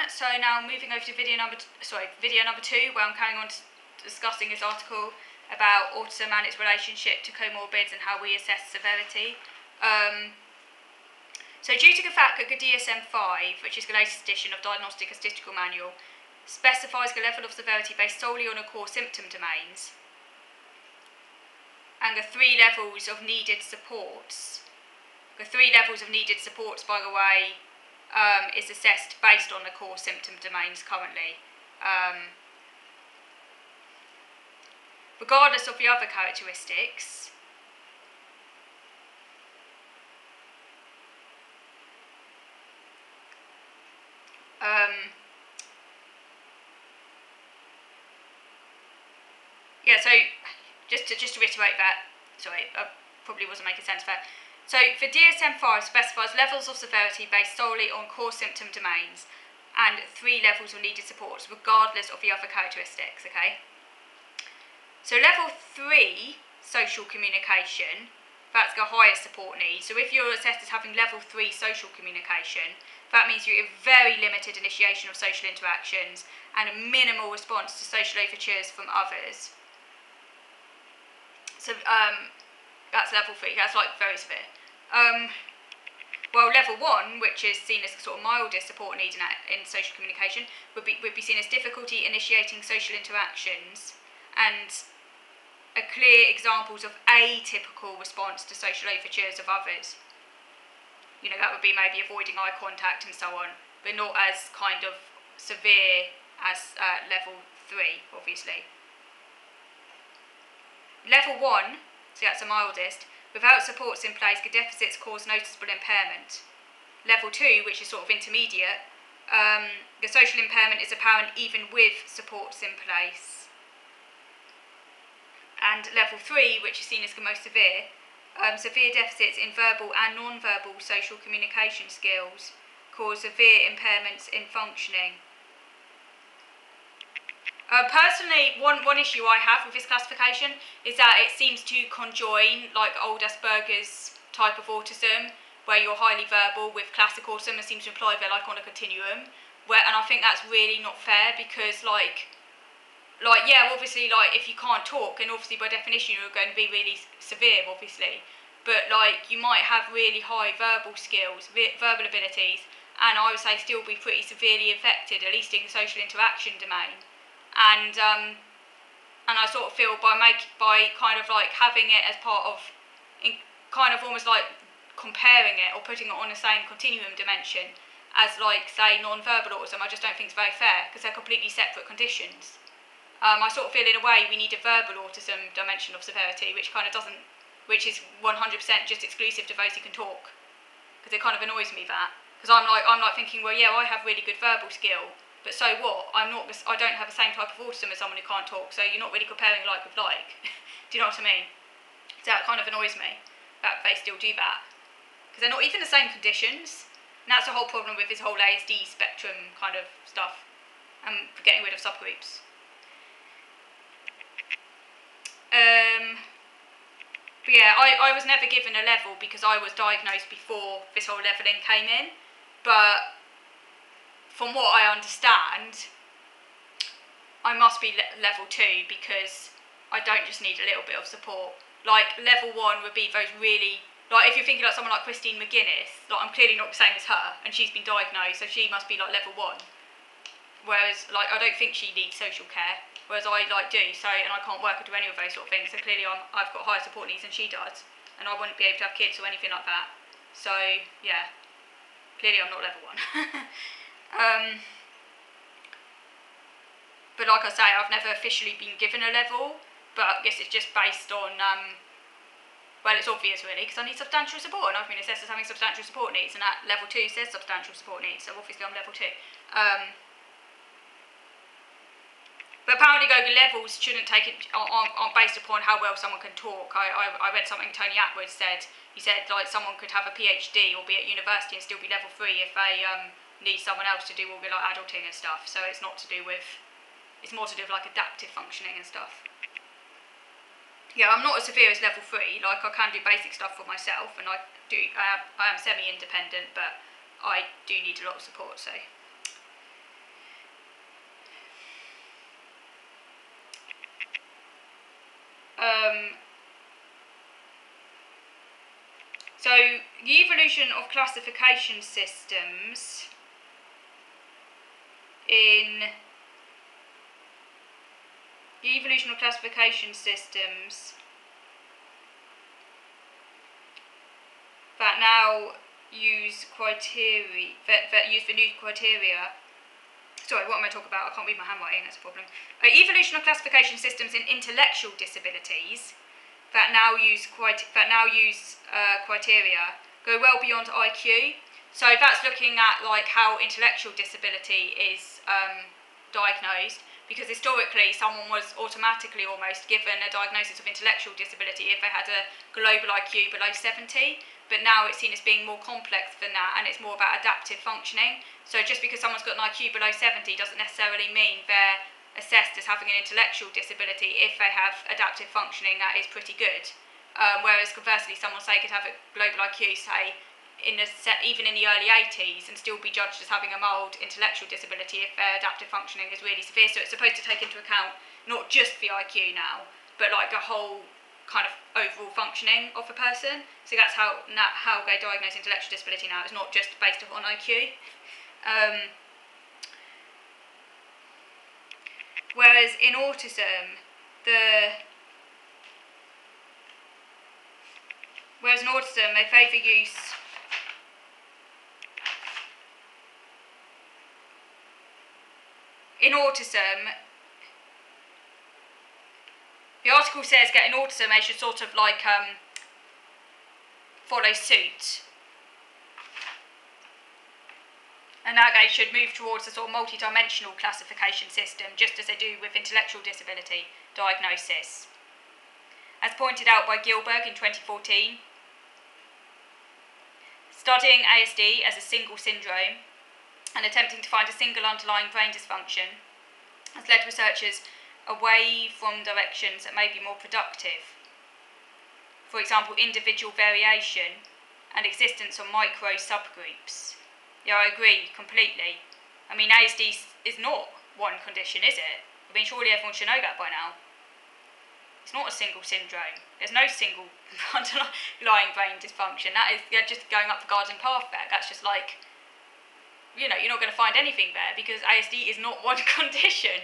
So now moving over to video number 2, where I'm carrying on discussing this article about autism and its relationship to co-morbids and how we assess severity. So due to the fact that the DSM-5, which is the latest edition of Diagnostic and Statistical Manual, specifies the level of severity based solely on the core symptom domains, and the three levels of needed supports, by the way, is assessed based on the core symptom domains currently. Regardless of the other characteristics, so just to reiterate that, sorry, I probably wasn't making sense there. So the DSM-5 specifies levels of severity based solely on core symptom domains and three levels of needed supports, regardless of the other characteristics, okay? So level 3, social communication, that's the highest support need. So if you're assessed as having level 3 social communication, that means you have very limited initiation of social interactions and a minimal response to social overtures from others. So that's level 3, that's like very severe. Well, level 1, which is seen as sort of mildest support need in social communication, would be seen as difficulty initiating social interactions and a clear examples of atypical response to social overtures of others. You know, that would be maybe avoiding eye contact and so on, but not as kind of severe as level 3, obviously. Level 1, so that's the mildest, without supports in place, the deficits cause noticeable impairment. Level 2, which is sort of intermediate, the social impairment is apparent even with supports in place. And level 3, which is seen as the most severe, severe deficits in verbal and non-verbal social communication skills cause severe impairments in functioning. Personally, one issue I have with this classification is that it seems to conjoin like old Asperger's type of autism, where you're highly verbal, with classic autism, and seems to imply they're like on a continuum. And I think that's really not fair because yeah, obviously if you can't talk, and obviously by definition you're going to be really severe, obviously. But you might have really high verbal skills, verbal abilities, and I would say still be pretty severely affected, at least in the social interaction domain. And I sort of feel by kind of having it as part of, kind of almost like comparing it or putting it on the same continuum dimension as say non-verbal autism, I just don't think it's very fair because they're completely separate conditions. I sort of feel in a way we need a verbal autism dimension of severity, which is 100% just exclusive to those who can talk, because it kind of annoys me that, because I'm thinking, well, yeah, I have really good verbal skill. But so what? I don't have the same type of autism as someone who can't talk, so you're not really comparing like with like. Do you know what I mean? So that kind of annoys me, that they still do that. Because they're not even the same conditions, and that's the whole problem with this whole ASD spectrum kind of stuff, and getting rid of subgroups. But yeah, I was never given a level because I was diagnosed before this whole levelling came in, but from what I understand, I must be level 2 because I don't just need a little bit of support. Level 1 would be those really, if you're thinking someone like Christine McGuinness, I'm clearly not the same as her, and she's been diagnosed, so she must be level 1. Whereas, I don't think she needs social care, whereas I do, so, and I can't work or do any of those sort of things, so clearly I've got higher support needs than she does, and I wouldn't be able to have kids or anything like that. So, yeah, clearly I'm not level 1. But like I say, I've never officially been given a level, but I guess it's just based on, well, it's obvious really, because I need substantial support, and I've been assessed as having substantial support needs, and that level 2 says substantial support needs, so obviously I'm level 2. But apparently the levels shouldn't aren't based upon how well someone can talk. I read something Tony Atwood said. He said someone could have a PhD or be at university and still be level 3 if they need someone else to do all the adulting and stuff. So it's more to do with adaptive functioning and stuff. Yeah, I'm not as severe as level 3. I can do basic stuff for myself, and I am semi-independent, but I do need a lot of support. So So, the evolution of classification systems that now use criteria, that use the new criteria. Sorry, what am I talking about? I can't read my handwriting, that's a problem. Evolution of classification systems in intellectual disabilities that now use criteria go well beyond IQ. So that's looking at like how intellectual disability is diagnosed, because historically someone was automatically almost given a diagnosis of intellectual disability if they had a global IQ below 70, but now it's seen as being more complex than that, and it's more about adaptive functioning. So just because someone's got an IQ below 70 doesn't necessarily mean they're assessed as having an intellectual disability if they have adaptive functioning that is pretty good. Whereas conversely, someone say could have a global IQ, say, even in the early 80s, and still be judged as having a mild intellectual disability if their adaptive functioning is really severe. So it's supposed to take into account not just the IQ now, but like a whole kind of overall functioning of a person. So that's how they diagnose intellectual disability now. It's not just based on IQ. Whereas in autism, they favour use in autism. The article says that in autism they should sort of like follow suit, and that they should move towards a sort of multi-dimensional classification system, just as they do with intellectual disability diagnosis. As pointed out by Gilbert in 2014, studying ASD as a single syndrome and attempting to find a single underlying brain dysfunction has led researchers away from directions that may be more productive. For example, individual variation and existence of micro subgroups. Yeah, I agree completely. I mean, ASD is not one condition, is it? I mean, surely everyone should know that by now. It's not a single syndrome. There's no single underlying brain dysfunction. That is just going up the garden path there. That's just like, you know, you're not going to find anything there, because ASD is not one condition.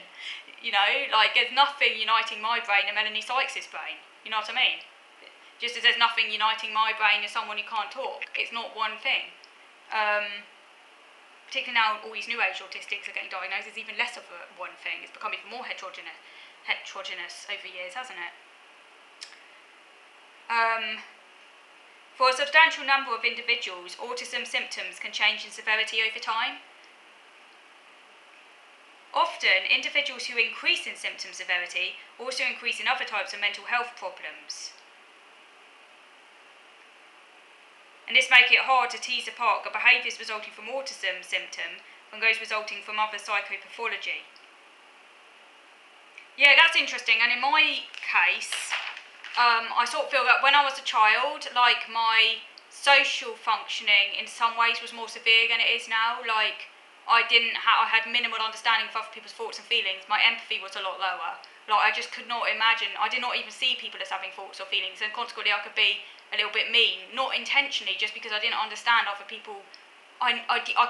You know, like there's nothing uniting my brain and Melanie Sykes' brain. You know what I mean? Just as there's nothing uniting my brain and someone who can't talk. It's not one thing. Particularly now all these new age autistics are getting diagnosed, it's even less of one thing. It's become even more heterogeneous over years, hasn't it? For a substantial number of individuals, autism symptoms can change in severity over time. Often, individuals who increase in symptom severity also increase in other types of mental health problems. And this makes it hard to tease apart the behaviours resulting from autism symptom from those resulting from other psychopathology. Yeah, that's interesting. And in my case, I sort of feel that when I was a child, like my social functioning in some ways was more severe than it is now. Like I had minimal understanding of other people's thoughts and feelings. My empathy was a lot lower. Like I just could not imagine. I did not even see people as having thoughts or feelings, and consequently I could be a little bit mean, not intentionally, just because I didn't understand other people. I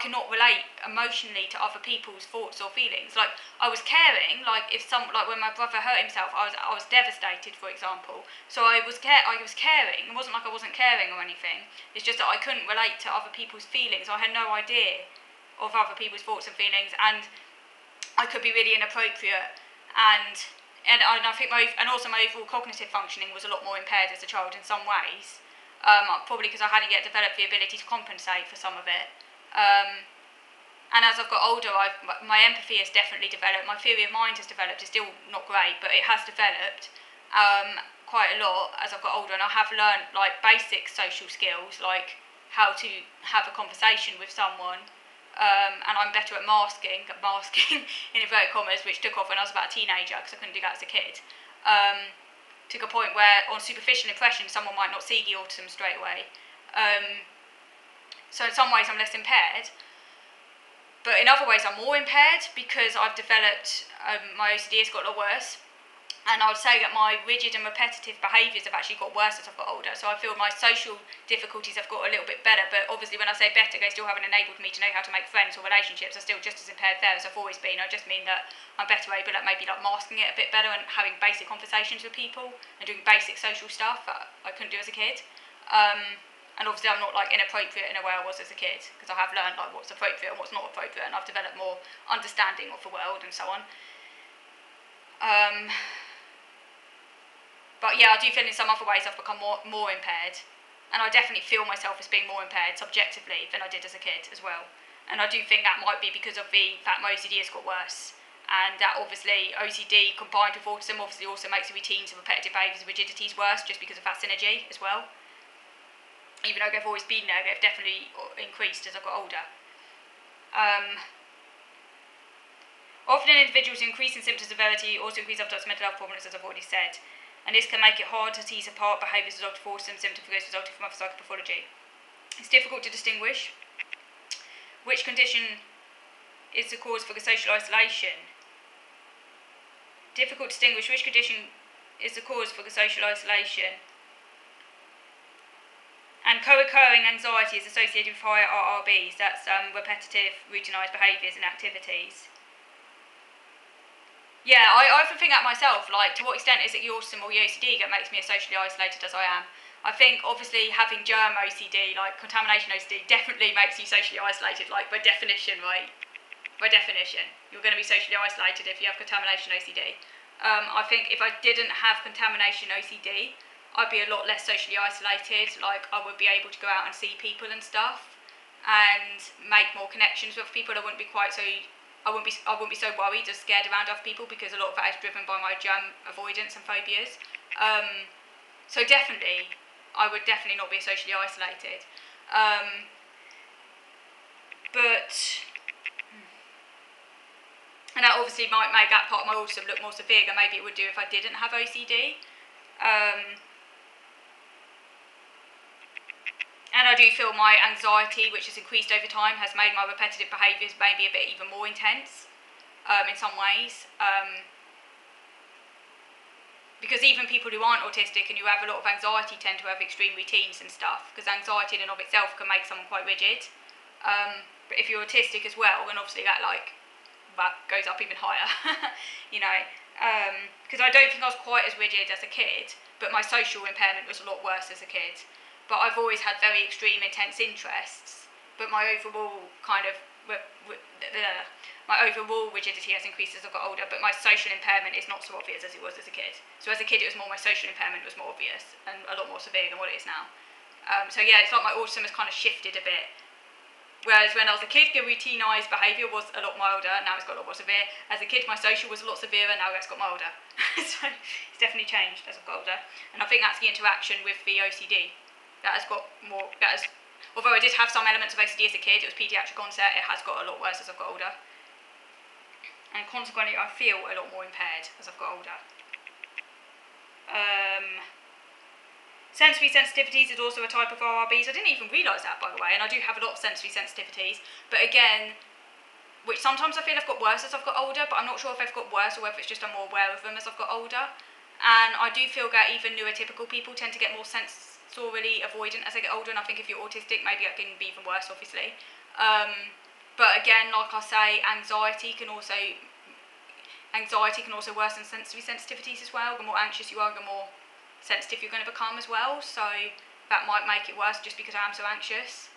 cannot relate emotionally to other people's thoughts or feelings. Like I was caring, like when my brother hurt himself, I was devastated, for example. So I was caring. It wasn't like I wasn't caring or anything. It's just that I couldn't relate to other people's feelings. I had no idea of other people's thoughts and feelings, and I could be really inappropriate. And I think my overall cognitive functioning was a lot more impaired as a child in some ways. Probably because I hadn't yet developed the ability to compensate for some of it. And as I've got older, my empathy has definitely developed. My theory of mind has developed. It's still not great, but it has developed quite a lot as I've got older. And I have learned like basic social skills, like how to have a conversation with someone. And I'm better at masking in inverted commas, which took off when I was about a teenager because I couldn't do that as a kid. To a point where on superficial impression someone might not see the autism straight away. So in some ways I'm less impaired, but in other ways I'm more impaired because I've developed, my OCD has got a lot worse, And I would say that my rigid and repetitive behaviours have actually got worse as I've got older. So I feel my social difficulties have got a little bit better. But obviously when I say better, they still haven't enabled me to know how to make friends or relationships. I'm still just as impaired there as I've always been. I just mean that I'm better able at maybe like masking it a bit better and having basic conversations with people and doing basic social stuff that I couldn't do as a kid. And obviously I'm not like inappropriate in a way I was as a kid, because I have learned like what's appropriate and what's not appropriate, and I've developed more understanding of the world and so on. But yeah, I do feel in some other ways I've become more impaired, and I definitely feel myself as being more impaired subjectively than I did as a kid as well. And I do think that might be because of the fact my OCD has got worse, and that obviously OCD combined with autism obviously also makes the routines and repetitive behaviours and rigidities worse, just because of that synergy as well. Even though they've always been there, they've definitely increased as I've got older. Often individuals with increasing symptom severity also increase other mental health problems, as I've already said. And this can make it hard to tease apart behaviours resulting from autism, symptoms resulting from other psychopathology. It's difficult to distinguish which condition is the cause for the social isolation. Difficult to distinguish which condition is the cause for the social isolation. And co-occurring anxiety is associated with higher RRBs, that's repetitive, routinized behaviours and activities. Yeah, I often think that myself, like, to what extent is it the autism or the OCD that makes me as socially isolated as I am? I think, obviously, having germ OCD, like contamination OCD, definitely makes you socially isolated, like, by definition, right? By definition. You're going to be socially isolated if you have contamination OCD. I think if I didn't have contamination OCD, I'd be a lot less socially isolated. Like, I would be able to go out and see people and stuff, and make more connections with people. I wouldn't be so worried or scared around other people, because a lot of that is driven by my germ avoidance and phobias. So definitely, I would definitely not be socially isolated. And that obviously might make that part of my autism look more severe than maybe it would do if I didn't have OCD. And I do feel my anxiety, which has increased over time, has made my repetitive behaviours maybe a bit even more intense in some ways. Because even people who aren't autistic and who have a lot of anxiety tend to have extreme routines and stuff, because anxiety in and of itself can make someone quite rigid. But if you're autistic as well, then obviously that goes up even higher, you know. Because I don't think I was quite as rigid as a kid, but my social impairment was a lot worse as a kid. But I've always had very extreme, intense interests, but my overall rigidity has increased as I've got older, but my social impairment is not so obvious as it was as a kid. So as a kid, it was more my social impairment was more obvious and a lot more severe than what it is now. So yeah, it's like my autism has kind of shifted a bit. Whereas when I was a kid, the routinized behaviour was a lot milder, now it's got a lot more severe. As a kid, my social was a lot severer, now it's got milder. So it's definitely changed as I've got older. And I think that's the interaction with the OCD. That has got more, although I did have some elements of OCD as a kid, it was paediatric onset, it has got a lot worse as I've got older. And consequently, I feel a lot more impaired as I've got older. Sensory sensitivities is also a type of RRBs. I didn't even realise that, by the way, and I do have a lot of sensory sensitivities. But again, which sometimes I feel I've got worse as I've got older, but I'm not sure if I've got worse or whether it's just I'm more aware of them as I've got older. And I do feel that even neurotypical people tend to get more sensorily avoidant as they get older, and I think if you're autistic, maybe that can be even worse, obviously. But again, like I say, anxiety can also worsen sensory sensitivities as well. The more anxious you are, the more sensitive you're going to become as well. So that might make it worse just because I am so anxious.